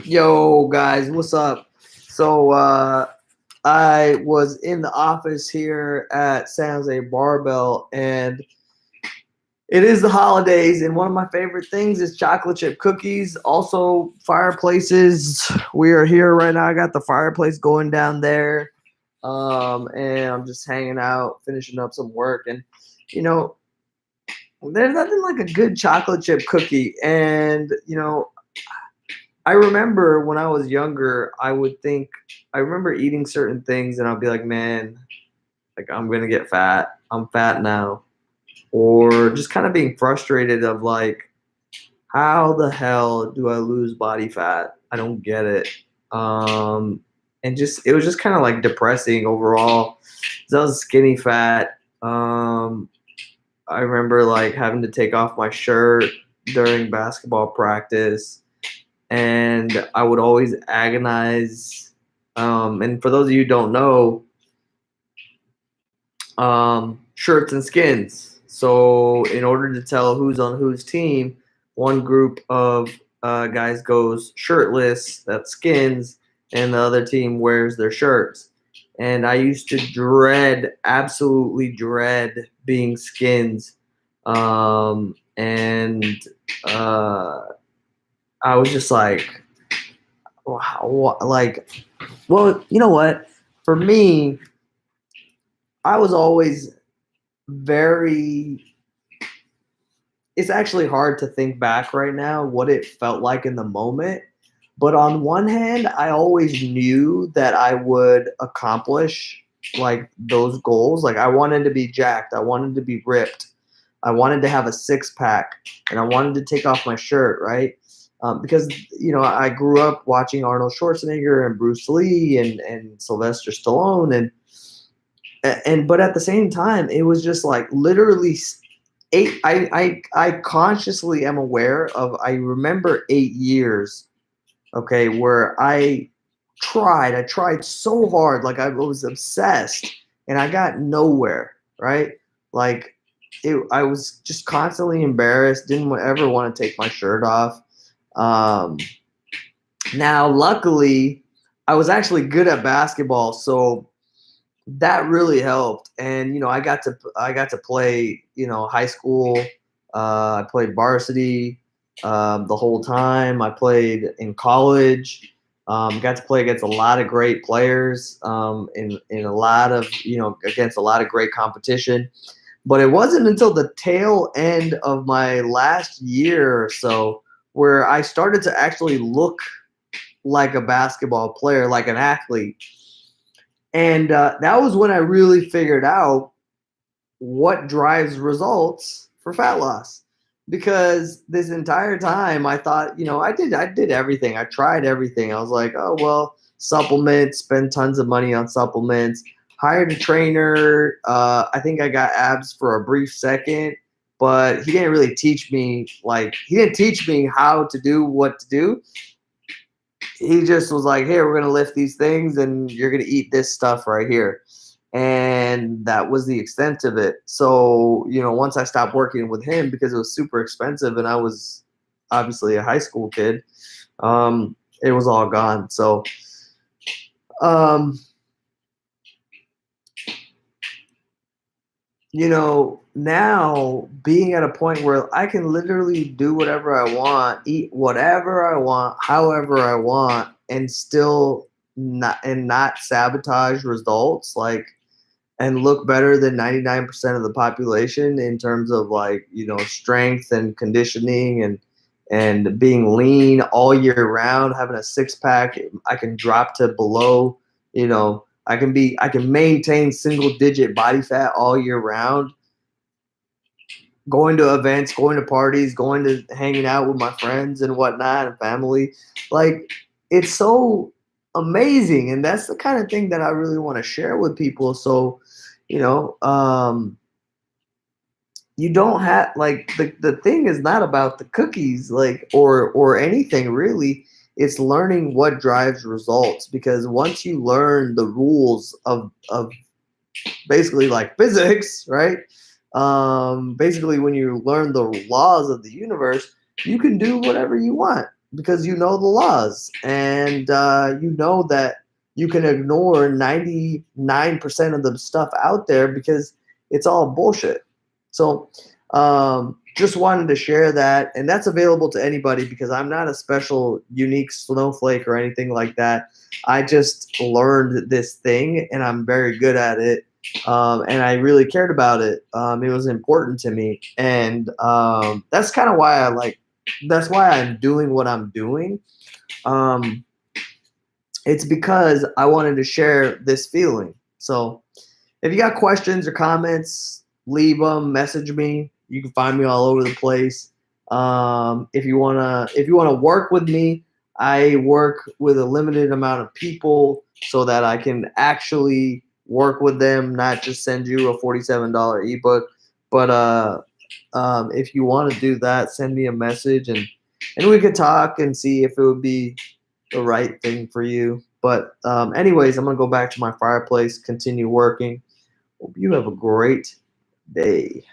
Yo, guys, what's up? So, I was in the office here at San Jose Barbell, and it is the holidays, and one of my favorite things is chocolate chip cookies. Also, fireplaces. We are here right now. I got the fireplace going down there, and I'm just hanging out, finishing up some work, and you know, there's nothing like a good chocolate chip cookie, and I remember when I was younger, I remember eating certain things and I'd be like, man, like I'm gonna get fat. I'm fat now. Or just kind of being frustrated of like, how the hell do I lose body fat? I don't get it. Um, and just it was just kind of like depressing overall. 'Cause I was skinny fat. I remember like having to take off my shirt during basketball practice and I would always agonize. And for those of you who don't know, shirts and skins. So in order to tell who's on whose team, one group of guys goes shirtless, that's skins, and the other team wears their shirts. And I used to absolutely dread being skins. And uh, I was just like, wow, like, well, you know what? For me, I was always very. It's actually hard to think back right now what it felt like in the moment. But on one hand, I always knew that I would accomplish like those goals. Like I wanted to be jacked, I wanted to be ripped, I wanted to have a six pack, and I wanted to take off my shirt, right? Because I grew up watching Arnold Schwarzenegger and Bruce Lee and Sylvester Stallone, and but at the same time, it was just like literally 8. I consciously am aware of. I remember 8 years, okay, where I tried so hard, like I was obsessed, and I got nowhere, right? Like I was just constantly embarrassed, didn't ever want to take my shirt off. Um, Now, luckily, I was actually good at basketball, so that really helped. And I got to play, high school. I played varsity the whole time. I played in college. Got to play against a lot of great players in a lot of against a lot of great competition. But it wasn't until the tail end of my last year or so where I started to actually look like a basketball player, like an athlete. And that was when I really figured out what drives results for fat loss. Because this entire time I thought, I did everything. I tried everything. I was like, oh well, supplements, spend tons of money on supplements, hired a trainer. I think I got abs for a brief second, but he didn't teach me how to do what to do. He just was like, "Here, we're gonna lift these things, and you're gonna eat this stuff right here," and that was the extent of it. So, once I stopped working with him because it was super expensive, and I was obviously a high school kid, it was all gone. So, um, now being at a point where I can literally do whatever I want, eat whatever I want, however I want, and still not sabotage results, like, and look better than 99% of the population in terms of like, strength and conditioning and being lean all year round, having a six pack. I can drop to below, I can maintain single digit body fat all year round, going to events, going to parties, going to hanging out with my friends and whatnot and family. Like, it's so amazing. And that's the kind of thing that I really want to share with people. So, you know, um, you don't have like the thing is not about the cookies, like, or anything really. It's learning what drives results, because once you learn the rules of basically like physics, right? Basically, when you learn the laws of the universe, you can do whatever you want. because you know the laws, and you know that you can ignore 99% of the stuff out there because it's all bullshit. So just wanted to share that, and that's available to anybody because I'm not a special unique snowflake or anything like that. I just learned this thing and I'm very good at it, and I really cared about it. It was important to me, and that's kind of why I like. That's why I'm doing what I'm doing. Um, it's because I wanted to share this feeling. So if you got questions or comments, leave them. Message me. You can find me all over the place. If you wanna work with me, I work with a limited amount of people so that I can actually work with them, not just send you a $47 ebook. But if you want to do that, send me a message and we could talk and see if it would be the right thing for you. But anyways, I'm gonna go back to my fireplace, continue working. Hope you have a great day.